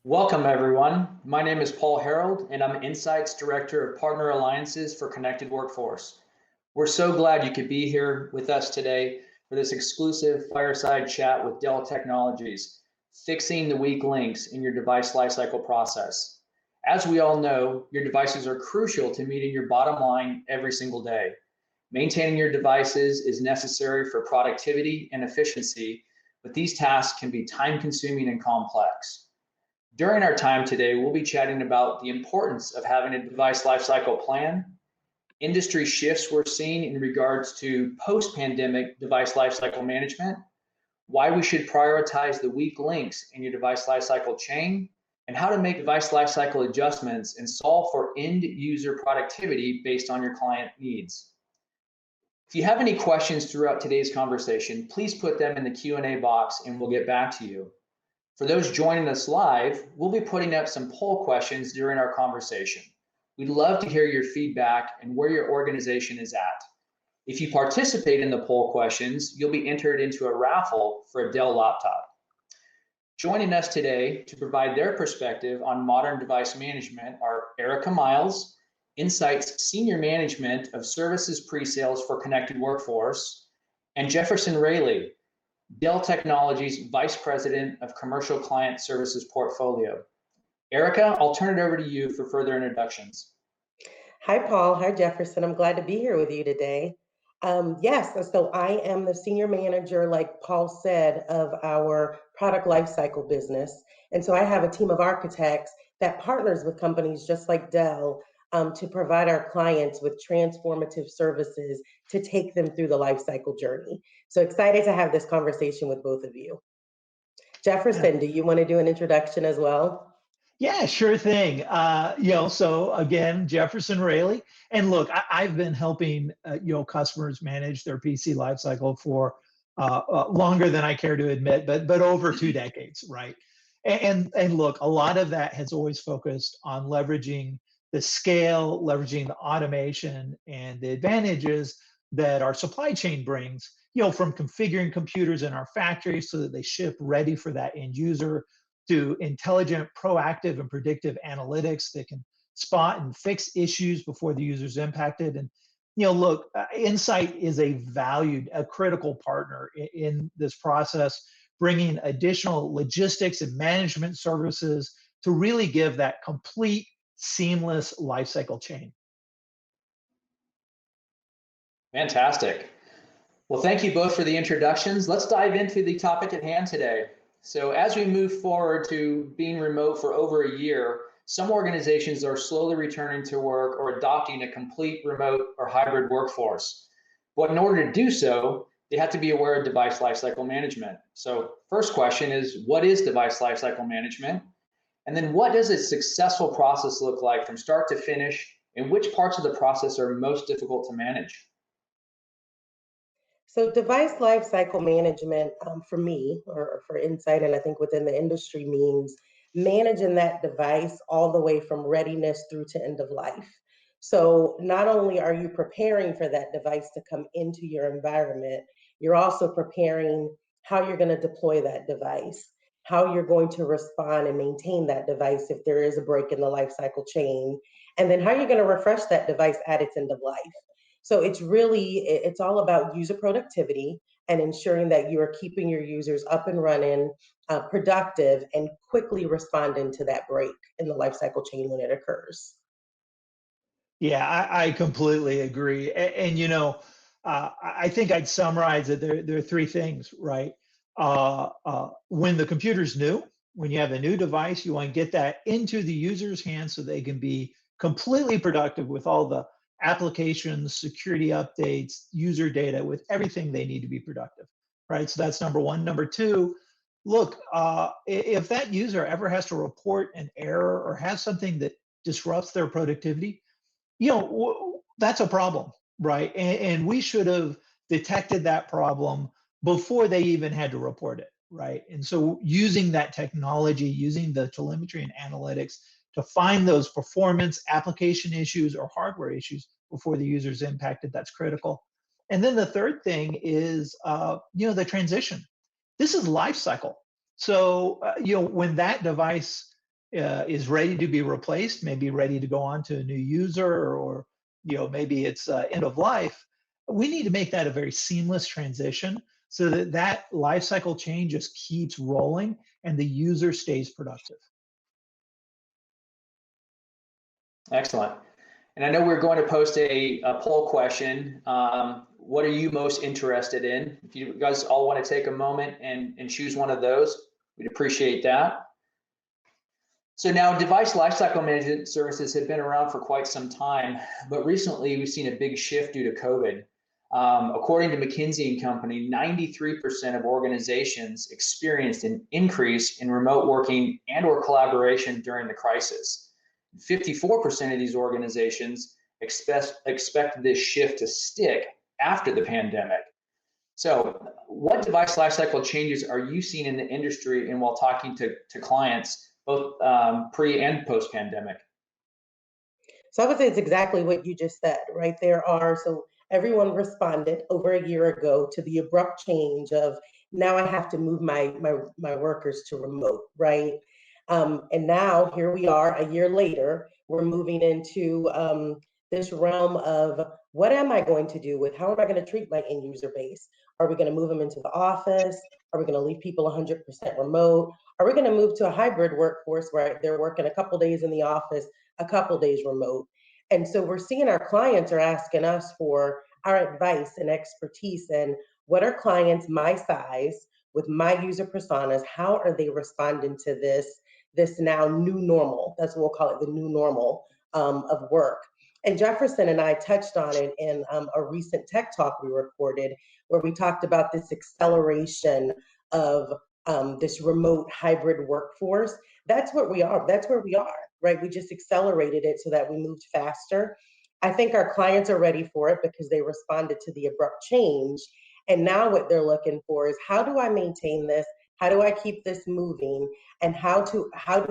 Welcome, everyone. My name is Paul Harold, and I'm Insights Director of Partner Alliances for Connected Workforce. We're so glad you could be here with us today for this exclusive fireside chat with Dell Technologies, fixing the weak links in your device lifecycle process. As we all know, your devices are crucial to meeting your bottom line every single day. Maintaining your devices is necessary for productivity and efficiency, but these tasks can be time-consuming and complex. During our time today, we'll be chatting about the importance of having a device lifecycle plan, industry shifts we're seeing in regards to post-pandemic device lifecycle management, why we should prioritize the weak links in your device lifecycle chain, and how to make device lifecycle adjustments and solve for end user productivity based on your client needs. If you have any questions throughout today's conversation, please put them in the Q&A box and we'll get back to you. For those joining us live, we'll be putting up some poll questions during our conversation. We'd love to hear your feedback and where your organization is at. If you participate in the poll questions, you'll be entered into a raffle for a Dell laptop. Joining us today to provide their perspective on modern device management are Erica Miles, Insights Senior Management of Services Pre-Sales for Connected Workforce, and Jefferson Raley, Dell Technologies Vice President of Commercial Client Services Portfolio. Erica, I'll turn it over to you for further introductions. Hi, Paul. Hi, Jefferson. I'm glad to be here with you today. Yes, so I am the senior manager, like Paul said, of our product lifecycle business. And so I have a team of architects that partners with companies just like Dell to provide our clients with transformative services to take them through the lifecycle journey. So excited to have this conversation with both of you. Jefferson, do you want to do an introduction as well? Yeah, sure thing. So again, Jefferson Raley. And look, I've been helping, customers manage their PC lifecycle for longer than I care to admit, but over 2 decades, right? And look, a lot of that has always focused on leveraging the scale, leveraging the automation and the advantages that our supply chain brings, from configuring computers in our factories so that they ship ready for that end user, to intelligent, proactive, and predictive analytics that can spot and fix issues before the user's impacted. And, look, Insight is a critical partner in this process, bringing additional logistics and management services to really give that complete, seamless lifecycle chain. Fantastic. Well, thank you both for the introductions. Let's dive into the topic at hand today. So as we move forward to being remote for over a year, some organizations are slowly returning to work or adopting a complete remote or hybrid workforce. But in order to do so, they have to be aware of device lifecycle management. So first question is, what is device lifecycle management? And then what does a successful process look like from start to finish, and which parts of the process are most difficult to manage? So device lifecycle management for me, or for Insight, and I think within the industry, means managing that device all the way from readiness through to end of life. So not only are you preparing for that device to come into your environment, you're also preparing how you're going to deploy that device, how you're going to respond and maintain that device if there is a break in the lifecycle chain, and then how you're going to refresh that device at its end of life. So it's all about user productivity and ensuring that you are keeping your users up and running, productive, and quickly responding to that break in the lifecycle chain when it occurs. Yeah, I completely agree. I think I'd summarize it. There are 3 things, right? When the computer's new, when you have a new device, you want to get that into the user's hands so they can be completely productive with all the applications, security updates, user data, with everything they need to be productive, right? So that's number 1. Number 2, look, if that user ever has to report an error or has something that disrupts their productivity, that's a problem, right? And we should have detected that problem before they even had to report it, right? And so using that technology, using the telemetry and analytics to find those performance, application issues, or hardware issues before the user's impacted, that's critical. And then the third thing is, the transition. This is life cycle. So, when that device is ready to be replaced, maybe ready to go on to a new user, or maybe it's end of life. We need to make that a very seamless transition so that that life cycle change just keeps rolling and the user stays productive. Excellent. And I know we're going to post a poll question. What are you most interested in? If you guys all want to take a moment and choose one of those, we'd appreciate that. So now device lifecycle management services have been around for quite some time, but recently we've seen a big shift due to COVID. According to McKinsey & Company, 93% of organizations experienced an increase in remote working and or collaboration during the crisis. 54% of these organizations expect this shift to stick after the pandemic. So what device lifecycle changes are you seeing in the industry and while talking to clients, both pre and post pandemic? So I would say it's exactly what you just said, right? So everyone responded over a year ago to the abrupt change of now I have to move my workers to remote, right? And now here we are a year later, we're moving into this realm of what am I going to do with, how am I going to treat my end user base? Are we going to move them into the office? Are we going to leave people 100% remote? Are we going to move to a hybrid workforce where they're working a couple days in the office, a couple days remote? And so we're seeing our clients are asking us for our advice and expertise, and what are clients my size with my user personas, how are they responding to this now new normal? That's what we'll call it, the new normal of work. And Jefferson and I touched on it in a recent tech talk we recorded, where we talked about this acceleration of this remote hybrid workforce. That's what we are. That's where we are, right? We just accelerated it so that we moved faster. I think our clients are ready for it because they responded to the abrupt change. And now what they're looking for is, how do I maintain this? How do I keep this moving? And how do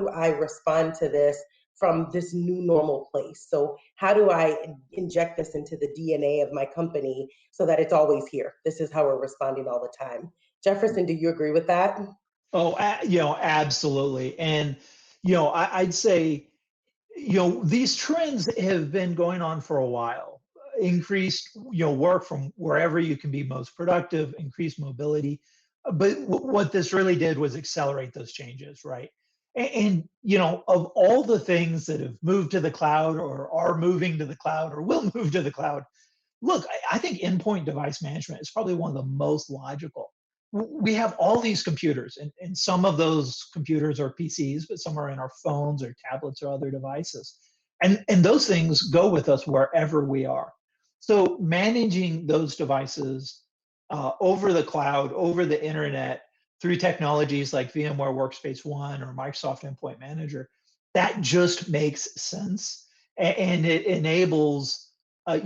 I respond to this from this new normal place? So how do I inject this into the DNA of my company so that it's always here? This is how we're responding all the time. Jefferson, do you agree with that? Oh, absolutely. And, I'd say, these trends have been going on for a while. Increased, work from wherever you can be most productive, increased mobility. But what this really did was accelerate those changes, right? And, of all the things that have moved to the cloud or are moving to the cloud or will move to the cloud, look, I think endpoint device management is probably one of the most logical. We have all these computers, and some of those computers are PCs, but some are in our phones or tablets or other devices. And those things go with us wherever we are. So managing those devices over the cloud, over the internet, through technologies like VMware Workspace ONE or Microsoft Endpoint Manager, that just makes sense. And it enables a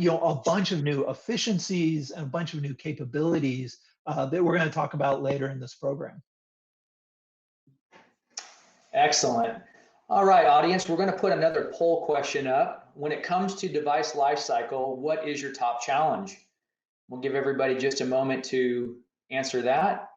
bunch of new efficiencies and a bunch of new capabilities that we're going to talk about later in this program. Excellent. All right, audience, we're going to put another poll question up. When it comes to device lifecycle, what is your top challenge? We'll give everybody just a moment to answer that.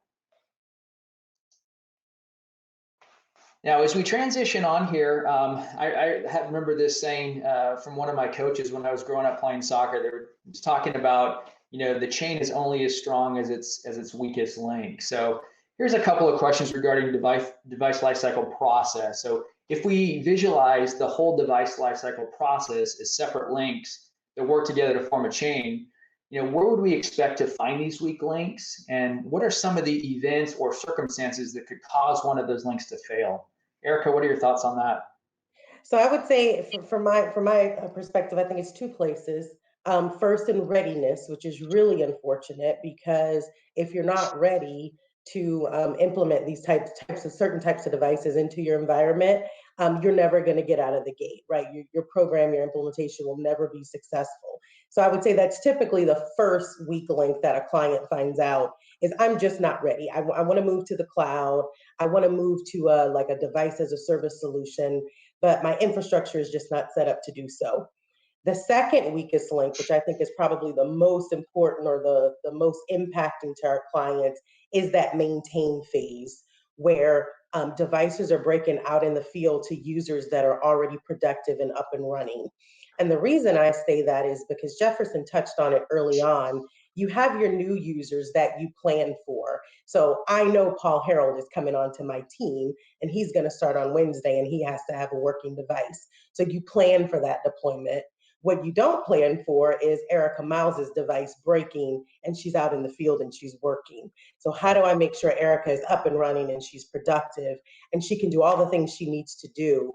Now, as we transition on here, I remember this saying from one of my coaches when I was growing up playing soccer. They were talking about, the chain is only as strong as its weakest link. So here's a couple of questions regarding device lifecycle process. So if we visualize the whole device lifecycle process as separate links that work together to form a chain, where would we expect to find these weak links? And what are some of the events or circumstances that could cause one of those links to fail? Erica, what are your thoughts on that? So I would say from my perspective, I think it's two places. First, in readiness, which is really unfortunate because if you're not ready to implement these certain types of devices into your environment, you're never going to get out of the gate, right? Your program, your implementation will never be successful. So I would say that's typically the first weak link that a client finds out is, I'm just not ready. I want to move to the cloud. I want to move to a device as a service solution, but my infrastructure is just not set up to do so. The second weakest link, which I think is probably the most important or the most impacting to our clients, is that maintain phase, where devices are breaking out in the field to users that are already productive and up and running. And the reason I say that is because Jefferson touched on it early on. You have your new users that you plan for. So I know Paul Harold is coming onto my team and he's going to start on Wednesday and he has to have a working device. So you plan for that deployment. What you don't plan for is Erica Miles's device breaking and she's out in the field and she's working. So how do I make sure Erica is up and running and she's productive and she can do all the things she needs to do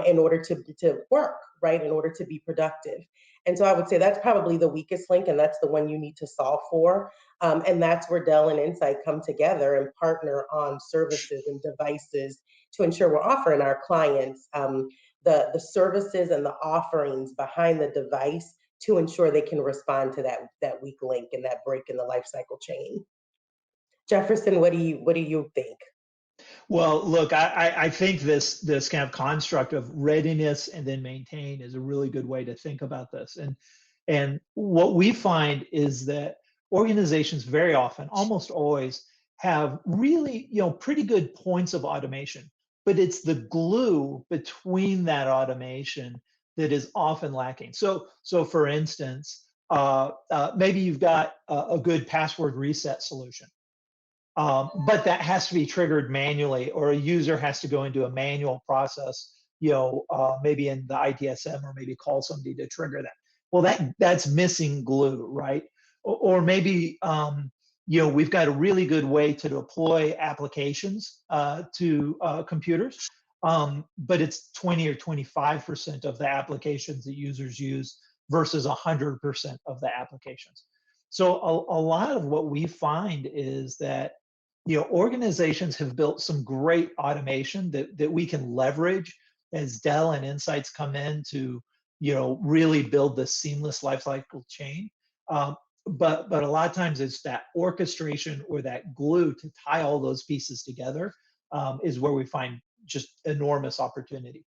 in order to work, right? In order to be productive. And so I would say that's probably the weakest link, and that's the one you need to solve for. And that's where Dell and Insight come together and partner on services and devices to ensure we're offering our clients the services and the offerings behind the device to ensure they can respond to that weak link and that break in the life cycle chain. Jefferson, what do you think? Well, look, I think this kind of construct of readiness and then maintain is a really good way to think about this. And what we find is that organizations very often, almost always, have really, pretty good points of automation, but it's the glue between that automation that is often lacking. So for instance, maybe you've got a good password reset solution. But that has to be triggered manually, or a user has to go into a manual process, maybe in the ITSM, or maybe call somebody to trigger that. Well, that's missing glue, right? Or maybe, we've got a really good way to deploy applications to computers, but it's 20 or 25% of the applications that users use versus 100% of the applications. So a lot of what we find is that organizations have built some great automation that we can leverage as Dell and Insights come in to really build the seamless lifecycle chain. But a lot of times it's that orchestration or that glue to tie all those pieces together is where we find just enormous opportunity.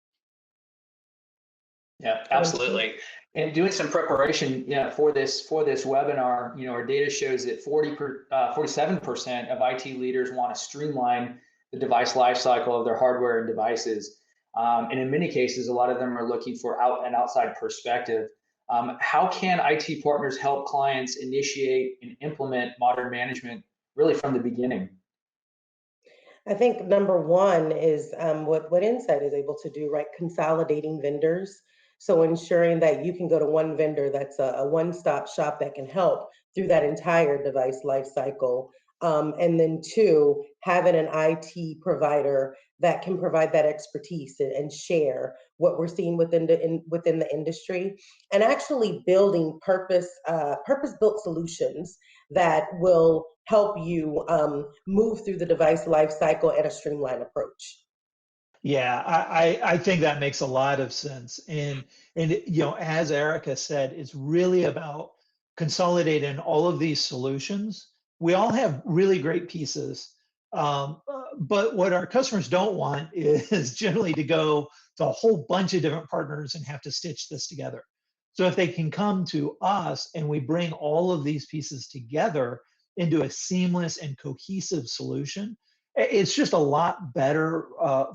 Yeah, absolutely. And doing some preparation, for this webinar, our data shows that 47% of IT leaders want to streamline the device lifecycle of their hardware and devices. And in many cases, a lot of them are looking for an outside perspective. How can IT partners help clients initiate and implement modern management really from the beginning? I think number one is what Insight is able to do, right? Consolidating vendors. So ensuring that you can go to one vendor that's a one-stop shop that can help through that entire device life cycle. And then two, having an IT provider that can provide that expertise and share what we're seeing within the industry, and actually building purpose-built solutions that will help you move through the device life cycle at a streamlined approach. Yeah, I think that makes a lot of sense. And as Erica said, it's really about consolidating all of these solutions. We all have really great pieces, but what our customers don't want is generally to go to a whole bunch of different partners and have to stitch this together. So if they can come to us and we bring all of these pieces together into a seamless and cohesive solution, it's just a lot better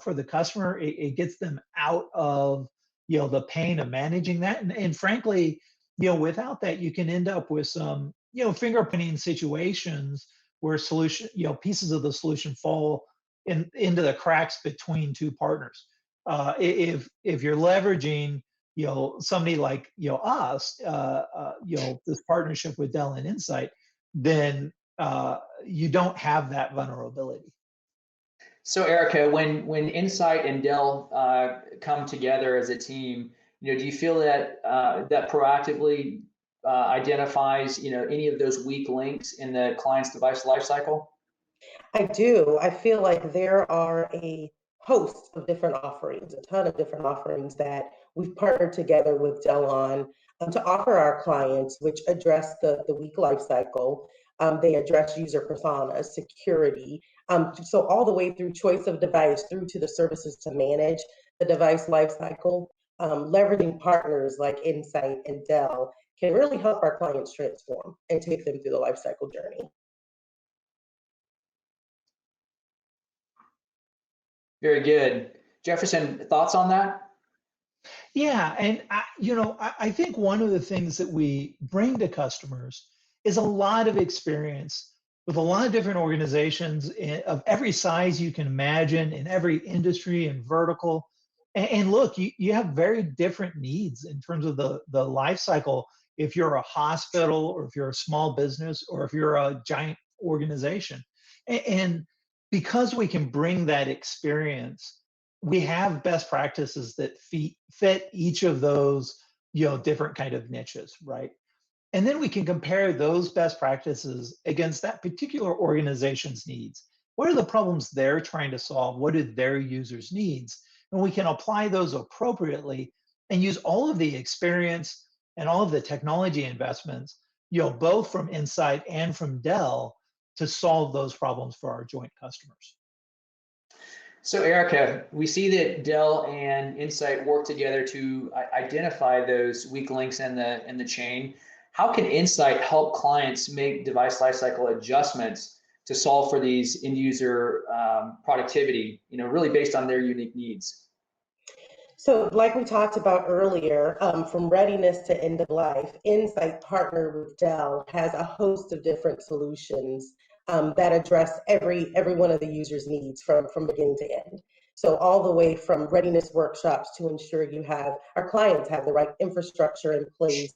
for the customer. It gets them out of the pain of managing that, and frankly, without that, you can end up with some fingerprinting situations where pieces of the solution fall into the cracks between two partners. If you're leveraging somebody like us, this partnership with Dell and Insight, then you don't have that vulnerability. So Erica, when Insight and Dell come together as a team, do you feel that that proactively identifies any of those weak links in the client's device lifecycle? I do. I feel like there are a host of different offerings, a ton of different offerings that we've partnered together with Dell on to offer our clients, which address the weak life cycle. They address user personas, security, so all the way through choice of device through to the services to manage the device life cycle. Leveraging partners like Insight and Dell can really help our clients transform and take them through the life cycle journey. Very good. Jefferson, thoughts on that? Yeah, and I think one of the things that we bring to customers is a lot of experience with a lot of different organizations of every size you can imagine in every industry and vertical. And look, you have very different needs in terms of the life cycle. If you're a hospital, or if you're a small business, or if you're a giant organization, and because we can bring that experience, we have best practices that fit each of those different kind of niches, right? And then we can compare those best practices against that particular organization's needs. What are the problems they're trying to solve? What are their users' needs? And we can apply those appropriately and use all of the experience and all of the technology investments, both from Insight and from Dell, to solve those problems for our joint customers. So Erica, we see that Dell and Insight work together to identify those weak links in the chain. How can Insight help clients make device lifecycle adjustments to solve for these end user productivity, really based on their unique needs? So, like we talked about earlier, from readiness to end of life, Insight partnered with Dell has a host of different solutions that address every one of the user's needs from beginning to end. So, all the way from readiness workshops to ensure our clients have the right infrastructure in place,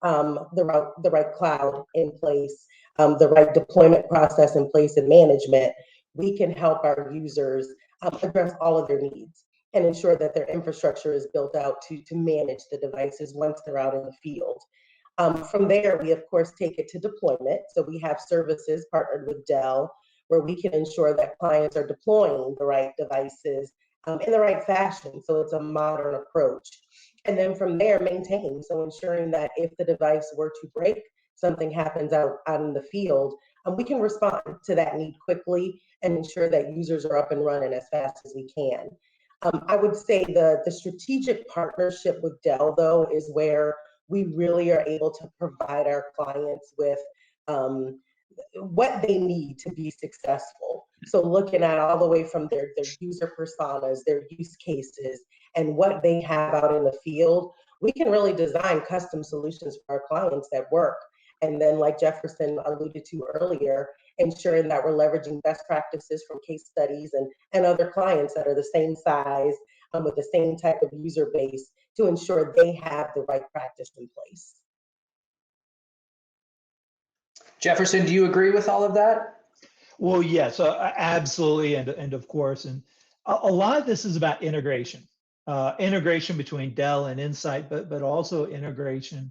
the right cloud in place, the right deployment process in place and management. We can help our users address all of their needs and ensure that their infrastructure is built out to manage the devices once they're out in the field. From there, we of course take it to deployment. So we have services partnered with Dell where we can ensure that clients are deploying the right devices in the right fashion. So it's a modern approach. And then from there, maintain. So ensuring that if the device were to break, something happens out in the field, we can respond to that need quickly and ensure that users are up and running as fast as we can. I would say the strategic partnership with Dell, though, is where we really are able to provide our clients with what they need to be successful. So looking at all the way from their user personas, their use cases, and what they have out in the field, we can really design custom solutions for our clients that work. And then, like Jefferson alluded to earlier, ensuring that we're leveraging best practices from case studies and other clients that are the same size with the same type of user base to ensure they have the right practice in place. Jefferson, do you agree with all of that? Well, yes, absolutely, and of course, and a lot of this is about integration, integration between Dell and Insight, but also integration,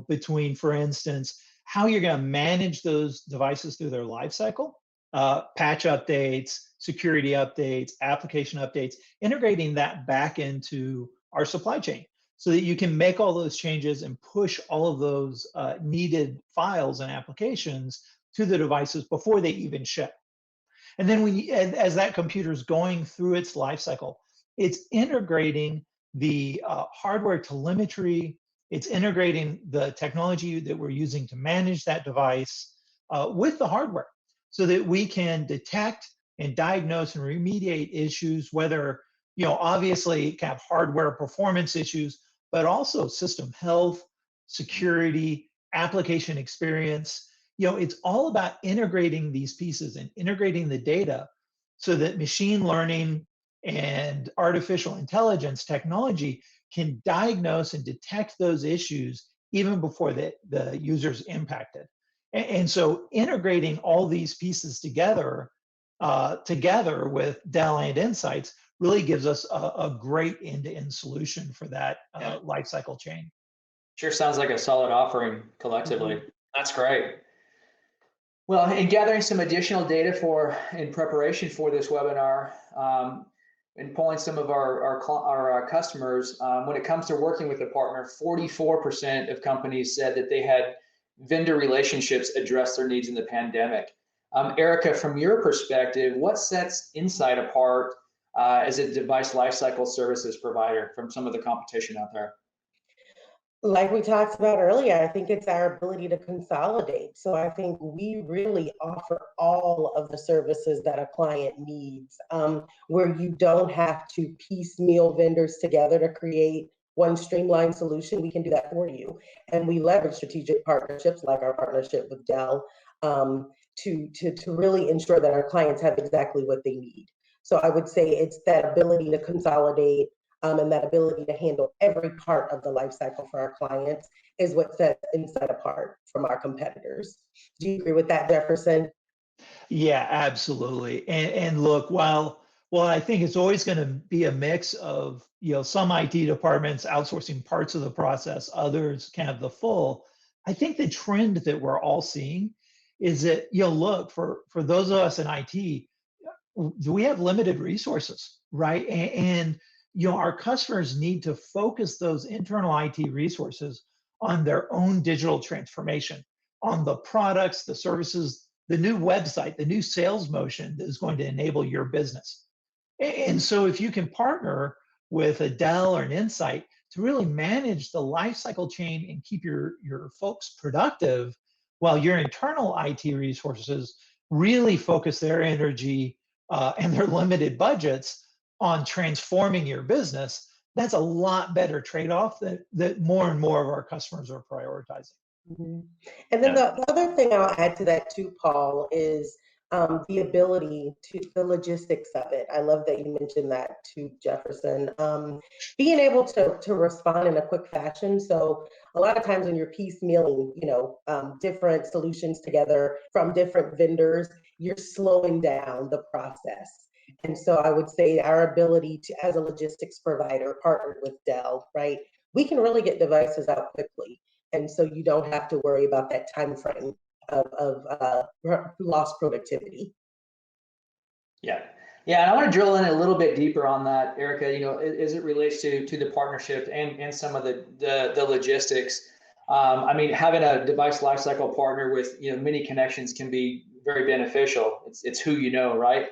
between, for instance, how you're going to manage those devices through their life cycle, patch updates, security updates, application updates, integrating that back into our supply chain so that you can make all those changes and push all of those needed files and applications to the devices before they even ship. And then as that computer is going through its life cycle, it's integrating the hardware telemetry, it's integrating the technology that we're using to manage that device with the hardware so that we can detect and diagnose and remediate issues, whether, obviously kind of hardware performance issues, but also system health, security, application experience. It's all about integrating these pieces and integrating the data so that machine learning and artificial intelligence technology can diagnose and detect those issues even before the user's impacted. And so integrating all these pieces together with Dell and Insights really gives us a great end-to-end solution for that lifecycle chain. Sure sounds like a solid offering collectively. Mm-hmm. That's great. Well, in gathering some additional data in preparation for this webinar, and polling some of our customers, when it comes to working with a partner, 44% of companies said that they had vendor relationships address their needs in the pandemic. Erica, from your perspective, what sets Insight apart as a device lifecycle services provider from some of the competition out there? Like we talked about earlier, I think it's our ability to consolidate. So I think we really offer all of the services that a client needs, where you don't have to piecemeal vendors together to create one streamlined solution. We can do that for you. And we leverage strategic partnerships like our partnership with Dell, to really ensure that our clients have exactly what they need. So I would say it's that ability to consolidate, and that ability to handle every part of the life cycle for our clients is what sets Insight apart from our competitors. Do you agree with that, Jefferson? Yeah, absolutely. And look, while I think it's always going to be a mix of, some IT departments outsourcing parts of the process, others kind of the full. I think the trend that we're all seeing is that, look, for those of us in IT, we have limited resources, right? And our customers need to focus those internal IT resources on their own digital transformation, on the products, the services, the new website, the new sales motion that is going to enable your business. And so if you can partner with a Dell or an Insight to really manage the life cycle chain and keep your folks productive, while your internal IT resources really focus their energy and their limited budgets on transforming your business, that's a lot better trade-off that more and more of our customers are prioritizing. Mhm. And then the other thing I'll add to that too, Paul, is the ability to the logistics of it. I love that you mentioned that too, Jefferson. Being able to respond in a quick fashion. So a lot of times when you're piecemealing, different solutions together from different vendors, you're slowing down the process. And so I would say our ability to, as a logistics provider, partnered with Dell, right? We can really get devices out quickly, and so you don't have to worry about that time frame of lost productivity. Yeah. Yeah, and I want to drill in a little bit deeper on that, Erica, as it relates to the partnership and some of the logistics. I mean, having a device lifecycle partner with, many connections can be very beneficial. It's who you know, right?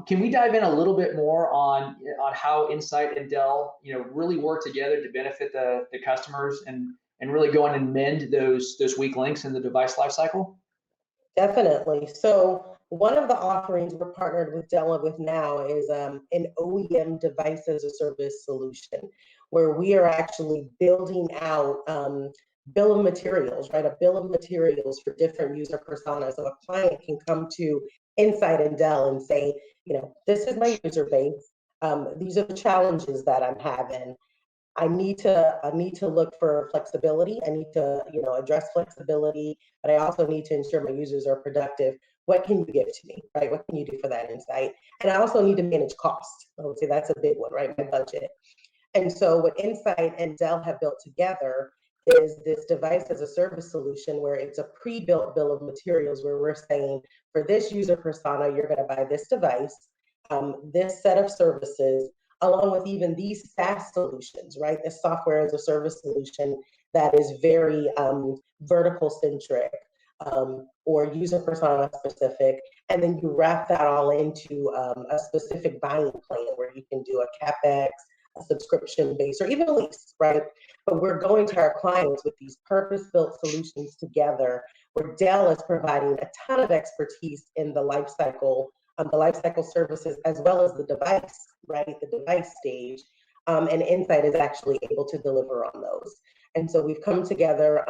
Can we dive in a little bit more on how Insight and Dell, really work together to benefit the customers and really go in and mend those weak links in the device lifecycle? Definitely. So one of the offerings we're partnered with Dell with now is an OEM device as a service solution, where we are actually building out bill of materials, right? A bill of materials for different user personas. So a client can come to Insight and Dell and say, this is my user base. These are the challenges that I'm having. I need to look for flexibility. I need to, address flexibility, but I also need to ensure my users are productive. What can you give to me, right? What can you do for that insight? And I also need to manage cost. I would say that's a big one, right? My budget. And so what Insight and Dell have built together is this device as a service solution where it's a pre-built bill of materials where we're saying for this user persona, you're going to buy this device, this set of services, along with even these SaaS solutions, right? The software as a service solution that is very vertical centric, or user persona specific. And then you wrap that all into a specific buying plan where you can do a CapEx, a subscription base, or even a lease, right? But we're going to our clients with these purpose-built solutions together, where Dell is providing a ton of expertise in the life cycle services, as well as the device, right? The device stage. And Insight is actually able to deliver on those. And so we've come together.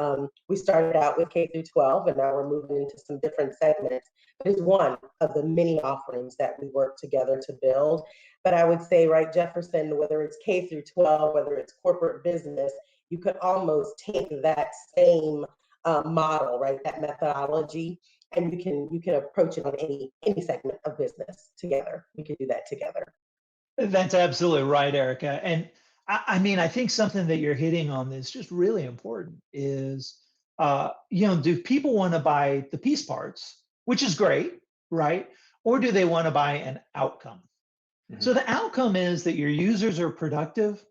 We started out with K through 12, and now we're moving into some different segments. But it's one of the many offerings that we work together to build. But I would say, right, Jefferson, whether it's K through 12, whether it's corporate business, you could almost take that same model, right, that methodology, and you can approach it on any segment of business together. We can do that together. That's absolutely right, Erica. And I mean, I think something that you're hitting on that's just really important is, do people want to buy the piece parts, which is great, right? Or do they want to buy an outcome? Mm-hmm. So the outcome is that your users are productive,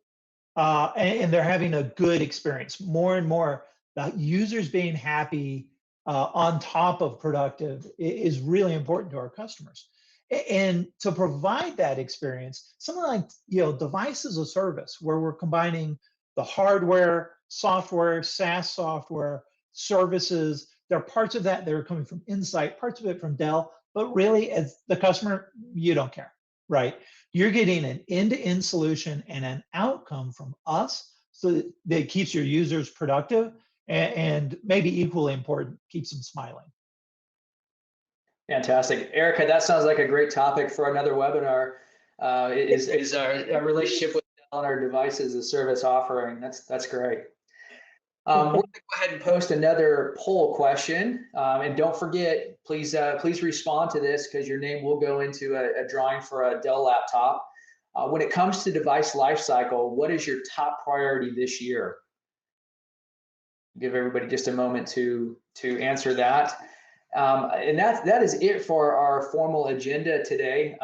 and they're having a good experience. More and more, the users being happy on top of productive is really important to our customers. And to provide that experience, something like device as a service, where we're combining the hardware, software, SaaS software, services. There are parts of that that are coming from Insight, parts of it from Dell, but really as the customer, you don't care, right? You're getting an end-to-end solution and an outcome from us so that it keeps your users productive and maybe equally important, keeps them smiling. Fantastic. Erica, that sounds like a great topic for another webinar. Is our relationship with Dell and our devices as a service offering. That's great. We're going to go ahead and post another poll question. And don't forget, please respond to this because your name will go into a drawing for a Dell laptop. When it comes to device lifecycle, what is your top priority this year? Give everybody just a moment to answer that. And that is it for our formal agenda today.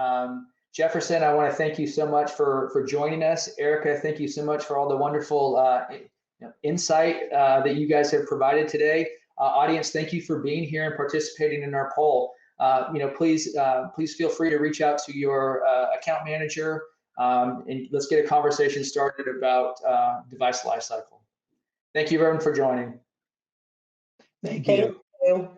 Jefferson, I want to thank you so much for joining us. Erica, thank you so much for all the wonderful insight that you guys have provided today. Audience, thank you for being here and participating in our poll. Please feel free to reach out to your account manager and let's get a conversation started about device lifecycle. Thank you, everyone, for joining. Thank you. Thank you.